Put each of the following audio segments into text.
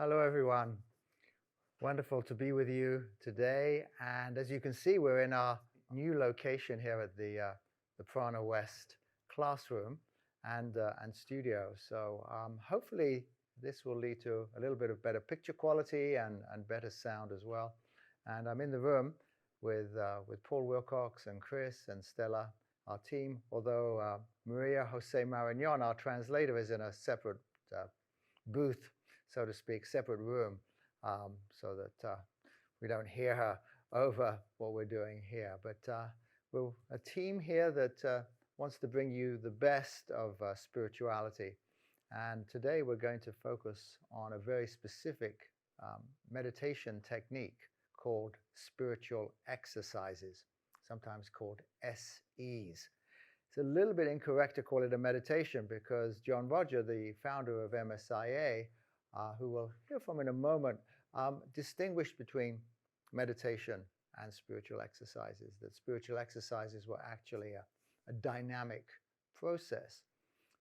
Hello, everyone. Wonderful to be with you today. And as you can see, we're in our new location here at the Prana West classroom and studio. So hopefully this will lead to a little bit of better picture quality and better sound as well. And I'm in the room with Paul Wilcox and Chris and Stella, our team, although Maria Jose Marignon, our translator, is in a separate booth, so to speak, separate room, so that we don't hear her over what we're doing here. But we're a team here that wants to bring you the best of spirituality. And today we're going to focus on a very specific meditation technique called spiritual exercises, sometimes called SEs. It's a little bit incorrect to call it a meditation because John Roger, the founder of MSIA, who we'll hear from in a moment, distinguished between meditation and spiritual exercises, that spiritual exercises were actually a dynamic process.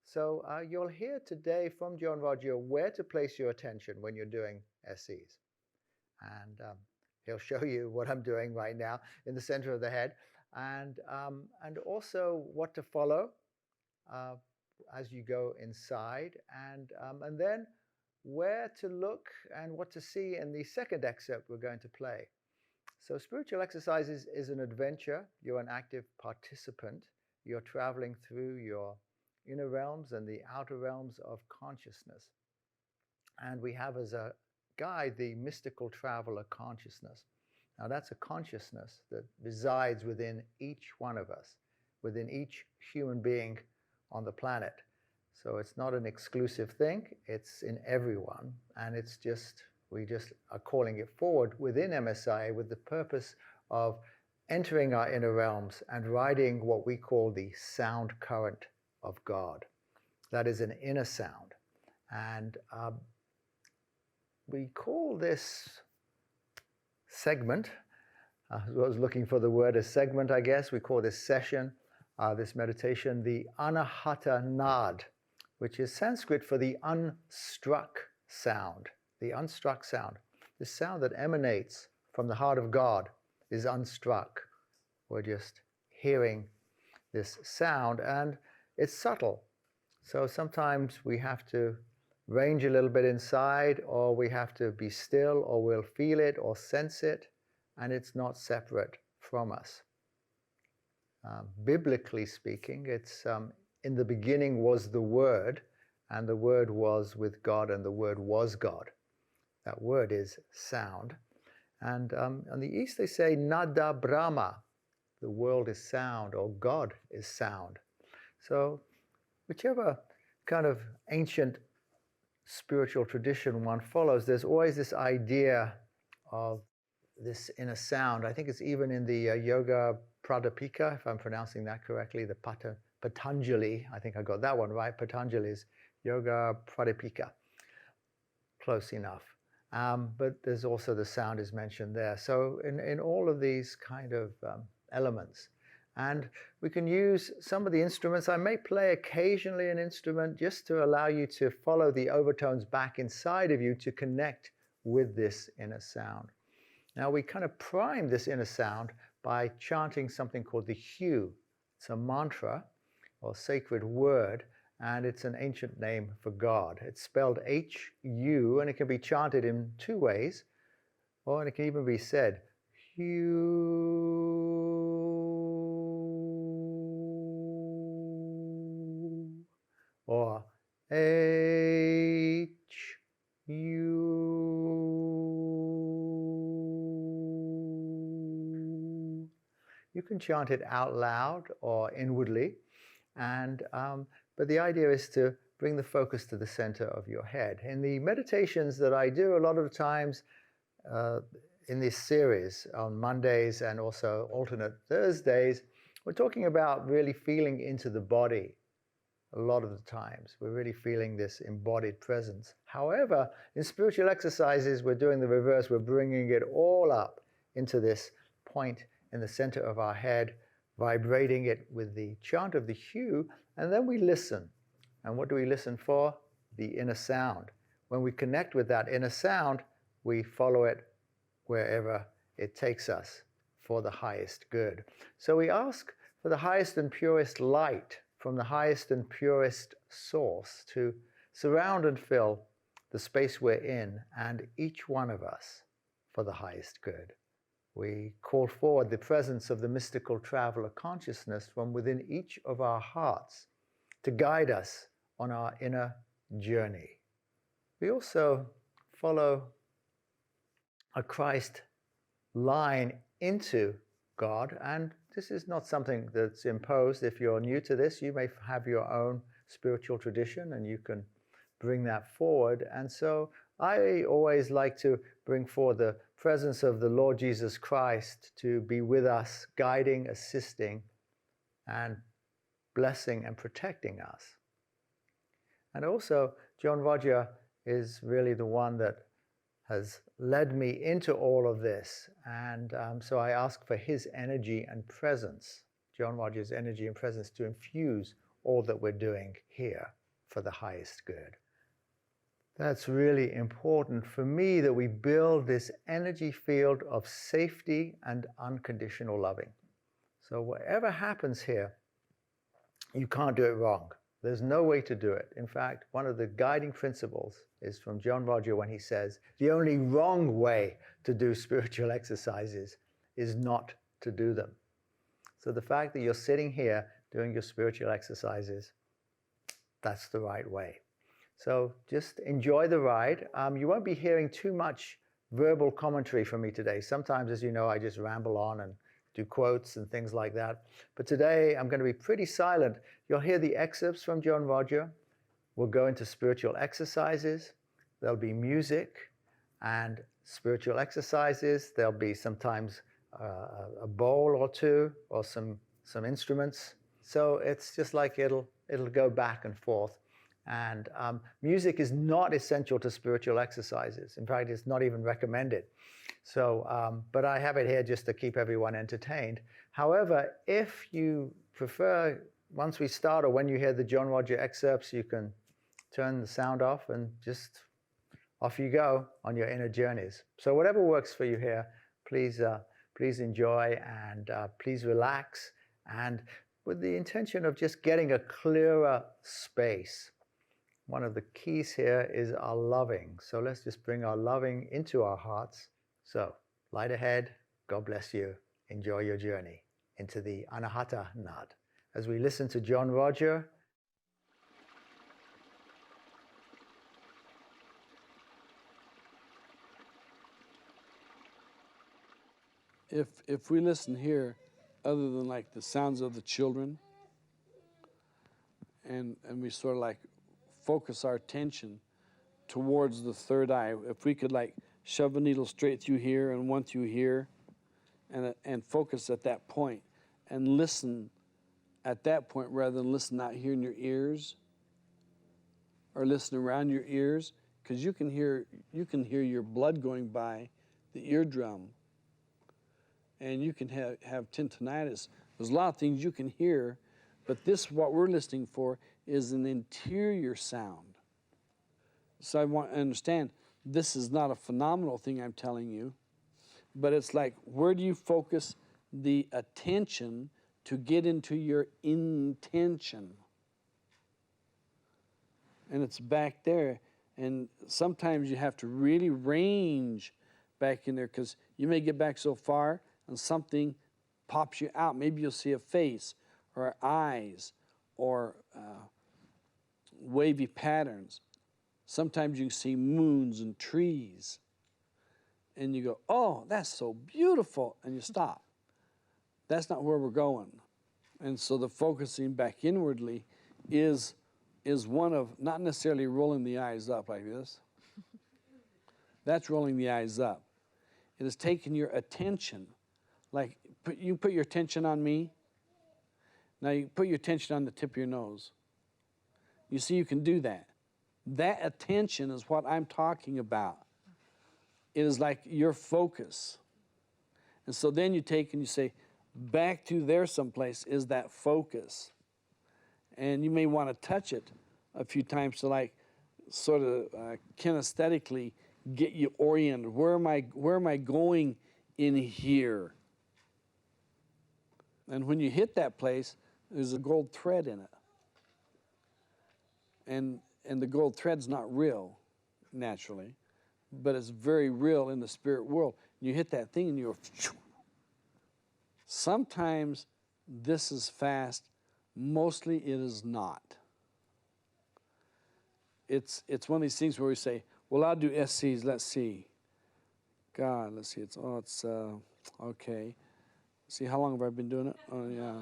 So you'll hear today from John Roger where to place your attention when you're doing SEs. And he'll show you what I'm doing right now in the center of the head, and also what to follow as you go inside, and then where to look and what to see in the second excerpt we're going to play. So spiritual exercises is an adventure. You're an active participant. You're traveling through your inner realms and the outer realms of consciousness. And we have as a guide the mystical traveler consciousness. Now that's a consciousness that resides within each one of us, within each human being on the planet. So it's not an exclusive thing, it's in everyone, and we just are calling it forward within MSI with the purpose of entering our inner realms and riding what we call the sound current of God. That is an inner sound. And we call this segment, I was looking for the word as segment, I guess. We call this session, this meditation, the Anahata Nad, which is Sanskrit for the unstruck sound. The unstruck sound. The sound that emanates from the heart of God is unstruck. We're just hearing this sound, and it's subtle. So sometimes we have to range a little bit inside, or we have to be still, or we'll feel it or sense it, and it's not separate from us. Biblically speaking, it's in the beginning was the Word, and the Word was with God, and the Word was God. That word is sound. And on the East they say Nada Brahma, the world is sound, or God is sound. So whichever kind of ancient spiritual tradition one follows, there's always this idea of this inner sound. I think it's even in the Yoga Pradipika, if I'm pronouncing that correctly, the Patanjali, I think I got that one right, Patanjali's Yoga Pradipika. Close enough. But there's also the sound is mentioned there. So in all of these kind of elements. And we can use some of the instruments. I may play occasionally an instrument just to allow you to follow the overtones back inside of you to connect with this inner sound. Now we kind of prime this inner sound by chanting something called the hue. It's a mantra or sacred word, and it's an ancient name for God. It's spelled H-U, and it can be chanted in two ways, or it can even be said, Hue, or H-U. You can chant it out loud or inwardly, and but the idea is to bring the focus to the center of your head. In the meditations that I do, a lot of times in this series on Mondays and also alternate Thursdays, we're talking about really feeling into the body. A lot of the times we're really feeling this embodied presence. However, in spiritual exercises, we're doing the reverse. We're bringing it all up into this point in the center of our head, vibrating it with the chant of the hue, and then we listen. And what do we listen for? The inner sound. when we connect with that inner sound, we follow it wherever it takes us for the highest good. So we ask for the highest and purest light from the highest and purest source to surround and fill the space we're in and each one of us for the highest good. We call forward the presence of the mystical traveler consciousness from within each of our hearts to guide us on our inner journey. We also follow a Christ line into God, and this is not something that's imposed. If you're new to this, you may have your own spiritual tradition and you can bring that forward. And so I always like to bring forward the presence of the Lord Jesus Christ to be with us, guiding, assisting, and blessing and protecting us. And also, John Roger is really the one that has led me into all of this. And so I ask for his energy and presence, John Roger's energy and presence, to infuse all that we're doing here for the highest good. That's really important for me, that we build this energy field of safety and unconditional loving. So whatever happens here, you can't do it wrong. There's no way to do it. In fact, one of the guiding principles is from John Roger when he says, the only wrong way to do spiritual exercises is not to do them. So the fact that you're sitting here doing your spiritual exercises, that's the right way. So just enjoy the ride. You won't be hearing too much verbal commentary from me today. Sometimes, as you know, I just ramble on and do quotes and things like that. But today I'm going to be pretty silent. You'll hear the excerpts from John Roger. We'll go into spiritual exercises. There'll be music and spiritual exercises. There'll be sometimes a bowl or two or some instruments. So it's just like it'll go back and forth. And music is not essential to spiritual exercises. In fact, it's not even recommended. So, but I have it here just to keep everyone entertained. However, if you prefer, once we start or when you hear the John Roger excerpts, you can turn the sound off and just off you go on your inner journeys. So whatever works for you here, please enjoy and please relax, and with the intention of just getting a clearer space. One of the keys here is our loving. So let's just bring our loving into our hearts. So light ahead. God bless you. Enjoy your journey into the Anahata Nad. As we listen to John Roger. If we listen here, other than like the sounds of the children, and we sort of like focus our attention towards the third eye, if we could like shove a needle straight through here and one through here, and focus at that point and listen at that point rather than listen out here in your ears or listen around your ears, because you can hear your blood going by the eardrum, and you can have tinnitus. There's a lot of things you can hear, but this, what we're listening for, is an interior sound. So I want to understand, this is not a phenomenal thing I'm telling you, but it's like, where do you focus the attention to get into your intention? And it's back there. And sometimes you have to really range back in there, because you may get back so far and something pops you out. Maybe you'll see a face or eyes or wavy patterns. Sometimes you can see moons and trees, and you go, oh, that's so beautiful, and you stop. That's not where we're going. And so the focusing back inwardly is one of not necessarily rolling the eyes up like this. That's rolling the eyes up. It is taking your attention, like you put your attention on me. Now you put your attention on the tip of your nose. You see, you can do that. That attention is what I'm talking about. It is like your focus. And so then you take and you say, back to there someplace is that focus. And you may want to touch it a few times to like sort of kinesthetically get you oriented. Where am I going in here? And when you hit that place, there's a gold thread in it. And the gold thread's not real, naturally, but it's very real in the spirit world. You hit that thing and you go, sometimes this is fast, mostly it is not. It's one of these things where we say, well, I'll do SCs, let's see. God, let's see, it's okay. See, how long have I been doing it? Oh, yeah.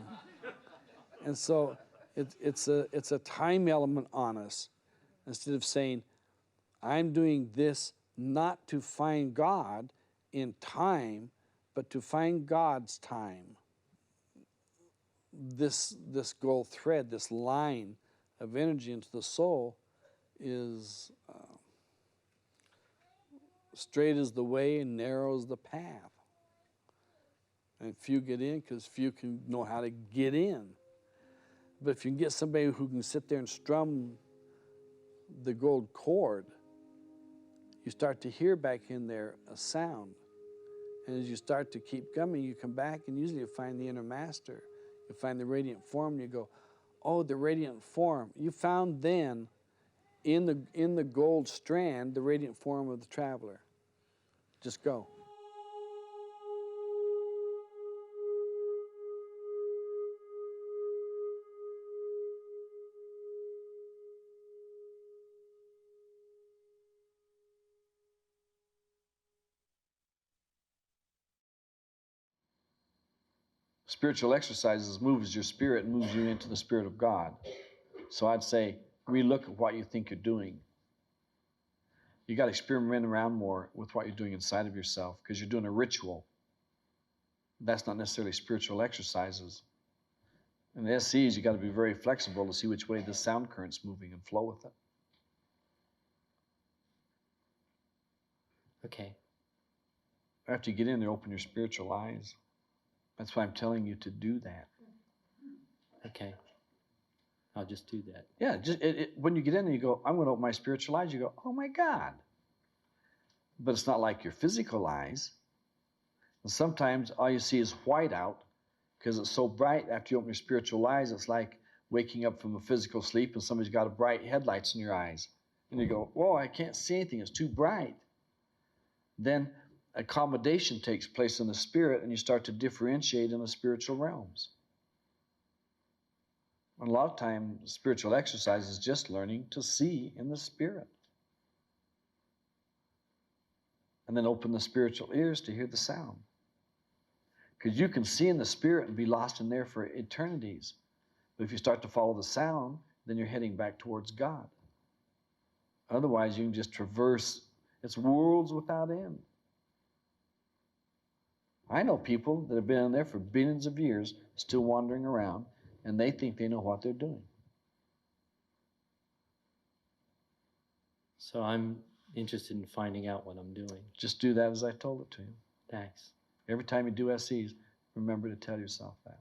And so it's a time element on us. Instead of saying, I'm doing this not to find God in time, but to find God's time. This gold thread, this line of energy into the soul is straight is the way and narrow is the path. And few get in because few can know how to get in. But if you can get somebody who can sit there and strum the gold chord, you start to hear back in there a sound. And as you start to keep coming, you come back and usually you find the inner master. You find the radiant form and you go, oh, the radiant form. You found then in the gold strand the radiant form of the traveler. Just go. Spiritual exercises moves your spirit and moves you into the Spirit of God. So I'd say, relook at what you think you're doing. You got to experiment around more with what you're doing inside of yourself because you're doing a ritual. That's not necessarily spiritual exercises. In the SCs, you got to be very flexible to see which way the sound current's moving and flow with it. Okay. After you get in there, open your spiritual eyes. That's why I'm telling you to do that. Okay. I'll just do that. Yeah, just when you get in there, you go, I'm going to open my spiritual eyes. You go, oh my God. But it's not like your physical eyes. And sometimes all you see is white out because it's so bright. After you open your spiritual eyes, it's like waking up from a physical sleep and somebody's got a bright headlights in your eyes. And you go, whoa, I can't see anything. It's too bright. Then accommodation takes place in the spirit and you start to differentiate in the spiritual realms. And a lot of time, spiritual exercise is just learning to see in the spirit. And then open the spiritual ears to hear the sound. Because you can see in the spirit and be lost in there for eternities. But if you start to follow the sound, then you're heading back towards God. Otherwise, you can just traverse. It's worlds without end. I know people that have been in there for billions of years, still wandering around, and they think they know what they're doing. So I'm interested in finding out what I'm doing. Just do that as I told it to you. Thanks. Every time you do SCs, remember to tell yourself that.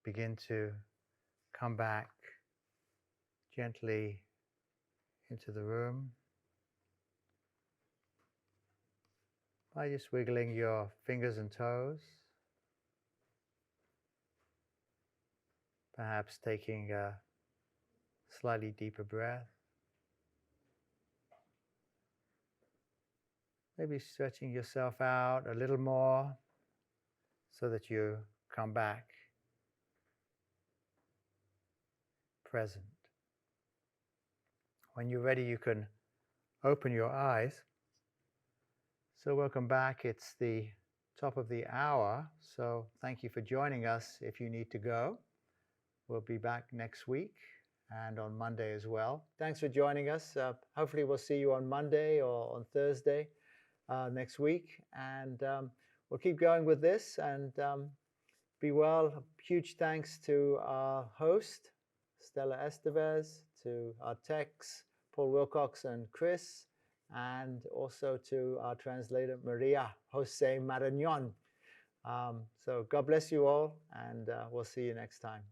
begin to come back gently into the room by just wiggling your fingers and toes, perhaps taking a slightly deeper breath, maybe stretching yourself out a little more so that you come back present. When you're ready, you can open your eyes. So welcome back. It's the top of the hour, so thank you for joining us. If you need to go, we'll be back next week and on Monday as well. Thanks for joining us. Hopefully we'll see you on Monday or on Thursday next week, and we'll keep going with this, and be well. Huge thanks to our host, Stella Estevez, to our techs, Paul Wilcox and Chris, and also to our translator, Maria Jose Marañón. So God bless you all, and we'll see you next time.